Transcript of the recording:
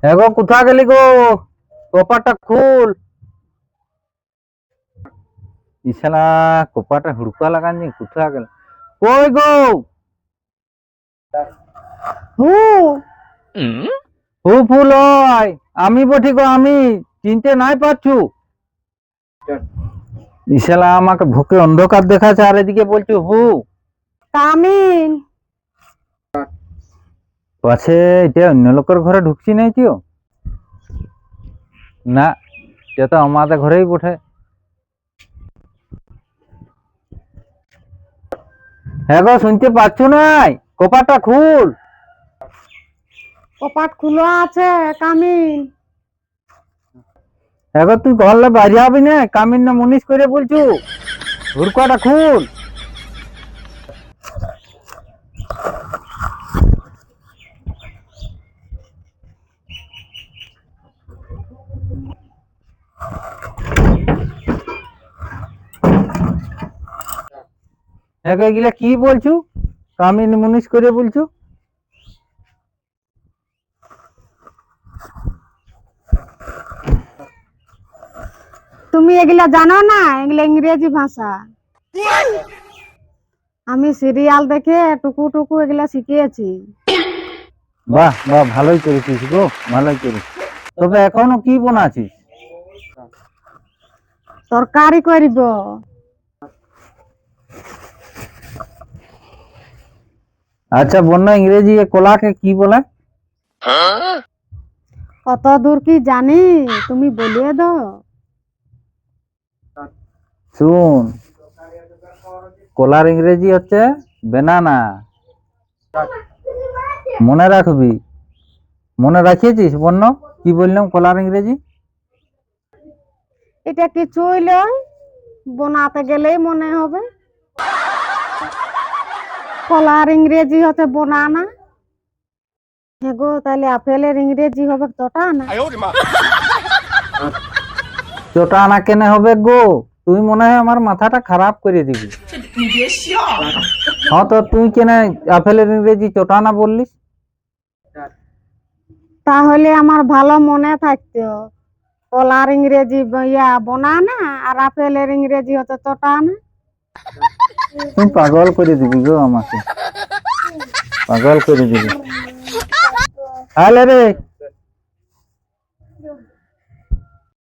হ্যাঁ গো, কোথা গেলি গো? কপারটা খুল। ইশালা, কপারটা হুড়কা লাগাননি, কোথা গেল? কই গো? হু হু ফুল হয়, আমি বটি গো, আমি চিনতে নাই পারছু। ইশালা আমাকে ভোকে অন্ধকার দেখাচ্ছে, আর এদিকে বলছো হু। কামিন। পাছে এটা অন্য লোকের ঘরে ঢুকছি নাই তো? না, এটা তো আমাদের ঘরেই বটে। হ্যাঁ গো, শুনতে পাচ্ছ নাই? কপারটা খুল। কপাট খুলো আছে, কামিন। হ্যাঁ গো, তুই ঘরলে বাইরে হবি না? কামিন না মুনিশ করে বলছু? হুড়কাটা খুল। হ্যাঁ গো, এগুলা কি বলছু? কামিন মুনিশ করে বলছু? তুমি এগুলা জানো না? এগুলা ইংরেজি ভাষা। আমি সিরিয়াল দেখে টুকু টুকু এগুলা শিখিয়েছি। বাহ বাহ, ভালোই করেছিস গো, ভালোই করেছিস। তবে এখনো কি বানাচ্ছিস? তরকারি করিব। আচ্ছা বন্য ইংরেজি এ কলাকে কি বলে? কত দূর কি জানি, তুমি বলিয়ে দাও। শুন, কলার ইংরেজি হচ্ছে বেনানা। মনে রাখবি। মনে রাখিয়েছিস বন্য? কি বললাম কলার ইংরেজি? এটা কিছুই লয়, বোনাতে গেলেই মনে হবে। কলার ইংরেজি হচ্ছে বোনানা। হ্যাঁ গো, তাহলে আপেলের ইংরেজি হবে চটানা। চোটা আনা কেনে হবে গো? তুই মনে হয় আমার মাথাটা খারাপ করে দিবি। হ্যাঁ, তো তুই কেনে আপেলের ইংরেজি চোটানা বললিস? তাহলে আমার ভালো মনে থাকতো। কলার ইংরেজি বোনানা, আর আপেলের ইংরেজি হচ্ছে চটানা। তুই পাগল করে দিবি গো আমাকে, পাগল করে দিবি। তাহলে রে